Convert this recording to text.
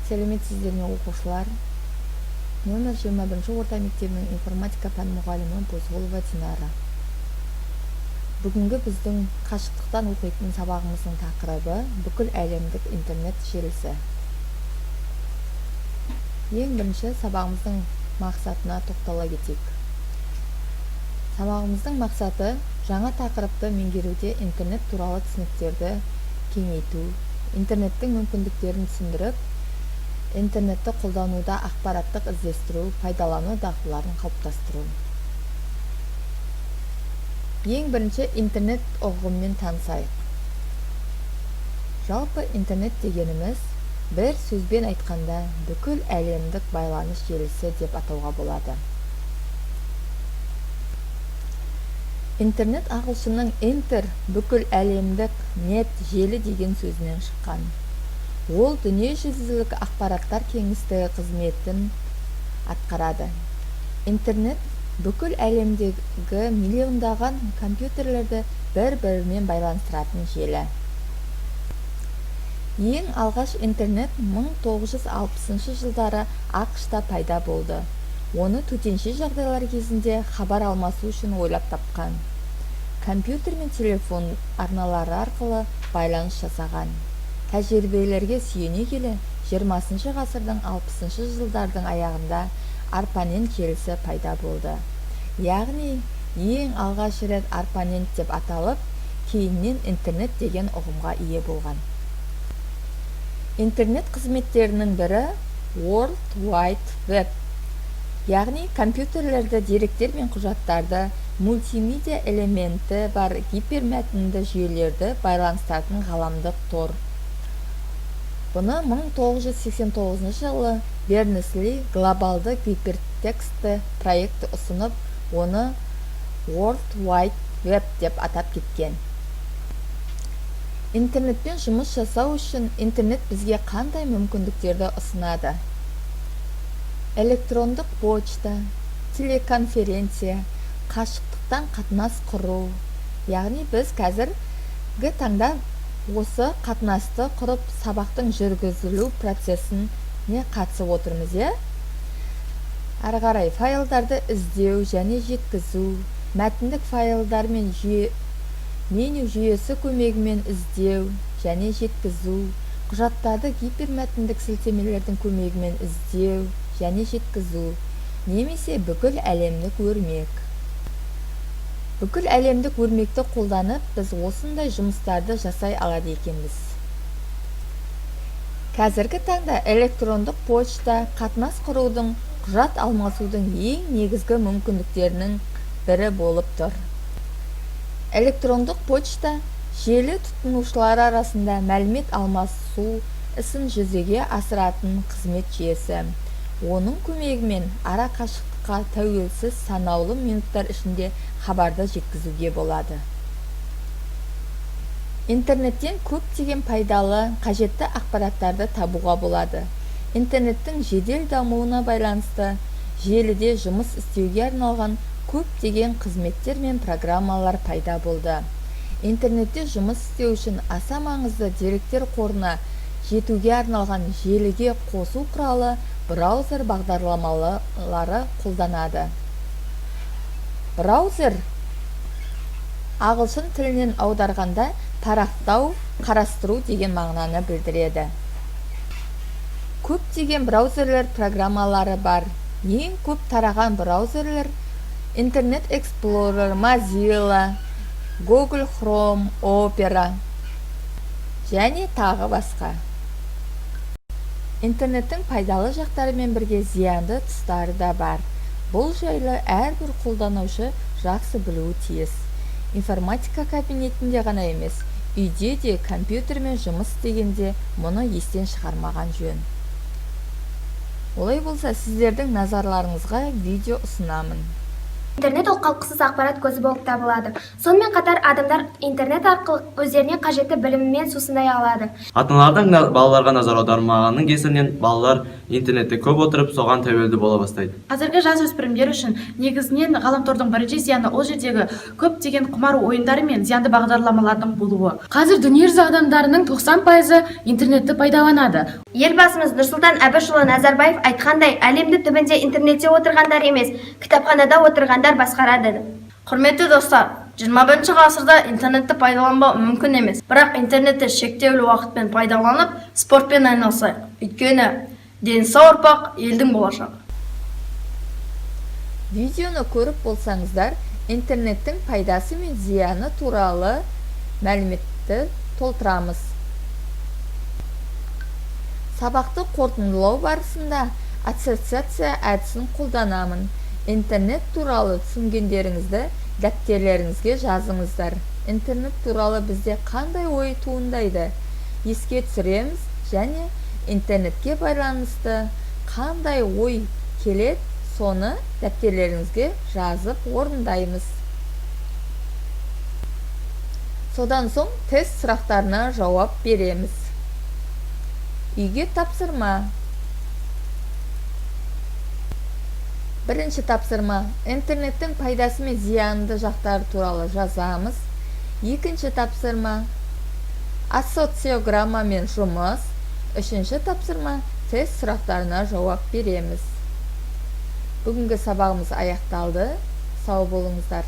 Сәлеметсіздер ме оқушылар? Номер 21 орта мектебінің информатика пән мұғалімі Бозғұлова Динара. Бүгінгі біздің қашықтықтан оқитын сабағымыздың тақырыбы бүкіл әлемдік интернет желісі. Ең бірінші сабағымыздың мақсатына тоқтала кетейік. Сабағымыздың мақсаты жаңа тақырыпты меңгеруде интернет туралы түсініктерді кеңейту, интернеттің мүмкіндіктерін түсіндіріп, интернетті қолдануда ақпараттық іздестіру, пайдалану дағдыларын қалыптастыру. Ең бірінші интернет ұғымымен танысайық. Жалпы интернет дегеніміз бір сөзбен айтқанда бүкіл әлемдік байланыс желісі деп атауға болады. Интернет ағылшынның интер бүкіл әлемдік нет желі деген сөзінен шыққан. Ол дүниежүзілік ақпараттар кеңістігі қызметін атқарады. Интернет бүкіл әлемдегі миллиондаған компьютерлерді бір-бірімен байланыстыратын желі. Ең алғаш интернет 1960 жылдары ақш-та пайда болды. Оны төтенше жағдайлар кезінде хабар алмасу үшін ойлап тапқан. Компьютер мен телефон арналары арқылы байланыс жасаған. Тәжірибелерге сүйене келе 20 ғасырдың 60 жылдардың аяғында арпанент желісі пайда болды. Яғни ең алғаш рет арпанент деп аталып, кейіннен интернет деген ұғымға ие болған. Интернет қызметтерінің бірі World Wide Web. Яғни компьютерлерді, деректер мен құжаттарды, мультимедиа элементі бар гипермәтінді жүйелерді байланыстыратын ғаламдық тор. Бұны 1989 жылы Бернес-Ли глобалды гипертекстті проекті ұсынып, оны World Wide Web деп атап кеткен. Интернетпен жұмыс жасау үшін интернет бізге қандай мүмкіндіктерді ұсынады? Электрондық почта, телеконференция, қашықтықтан қатынас құру. Яғни біз қазіргі таңда осы қатынасты құрып, сабақтың жүргізілу процесіне қатысып отырмыз, Әрі қарай файлдарды іздеу және жеткізу, мәтіндік файлдар мен меню жүйесі көмегімен іздеу және жеткізу, құжаттарды гипермәтіндік сілтемелердің көмегімен іздеу және жеткізу, немесе бүкіл әлемдік өрмек. Бүкіл әлемдік өрмекті қолданып, біз осындай жұмыстарды жасай алады екенбіз. Қазіргі таңда электрондық почта қатынас құрудың, құжат алмасудың ең негізгі мүмкіндіктерінің бірі болып тұр. Электрондық почта желі тұтынушылар арасында мәлімет алмасу ісін жүзеге асыратын қызмет жүйесі. Оның көмегімен ара қашықтыққа тәуелсіз санаулы минуттар ішінде хабарды жеткізуге болады. Интернеттен көптеген пайдалы, қажетті ақпараттарды табуға болады. Интернеттің жедел дамуына байланысты желіде жұмыс істеуге арналған көптеген қызметтер мен программалар пайда болды. Интернетте жұмыс істеу үшін аса маңызды деректер қорына жетуге арналған желіге қосу құралы браузер бағдарламалары қолданады. Браузер ағылшын тілінен аударғанда парақтау, қарастыру деген мағынаны білдіреді. Көптеген браузерлер программалары бар. Ең көп тараған браузерлер Internet Explorer, Mozilla, Google Chrome, Opera және тағы басқа. Интернеттің пайдалы жақтарымен бірге зиянды тұстары да бар. Бұл жайлы әрбір қолданушы жақсы білуі тиіс. Информатика кабинетінде ғана емес, үйде де компьютермен жұмыс істегенде мұны естен шығармаған жөн. Олай болса, сіздердің назарларыңызға видео ұсынамын. Интернет ол қалтқысыз ақпарат көзі болып табылады. Сонымен қатар адамдар интернет арқылы өздеріне қажетті біліммен сусындай алады. Ата-аналардың балаларға назар аудармағанның кесірінен балалар интернетте көп отырып, соған тәуелді бола бастайды. Қазіргі жасөспірімдер үшін негізінен ғаламтордың бірінші зияны ол жердегі көптеген құмар ойындары мен зиянды бағдарламалардың болуы. Қазір дүниежүзі адамдарының 90% интернетті пайдаланады. Елбасымыз Нұрсұлтан Әбішұлы Назарбаев айтқандай, әлемді түбінде интернетте отырғандар емес, кітапханада отырғандар басқарады. Құрметті достар, 21 ғасырда интернетті пайдаланбау мүмкін емес. Бірақ интернетті шектеулі уақытпен пайдаланып, спортпен айналысайық. Өйткені дені сау ұрпақ елдің болашағы. Видеоны көріп болсаңыздар, интернеттің пайдасы мен зияны туралы мәліметті толтырамыз. Сабақты қорытындылау барысында ассоциация әдісін қолданамын. Интернет туралы түсінгендеріңізді дәптерлеріңізге жазыңыздар. Интернет туралы бізде қандай ой туындайды? Еске түсіреміз және интернетке байланысты қандай ой келеді, соны дәптерлеріңізге жазып орындаймыз. Содан соң тест сұрақтарына жауап береміз. Үйге тапсырма. Бірінші тапсырма. Интернеттің пайдасы мен зиянды жақтары туралы жазамыз. Екінші тапсырма. Ассоциограммамен жұмыс. Үшінші тапсырма. Тест сұрақтарына жауап береміз. Бүгінгі сабағымыз аяқталды. Сау болыңыздар.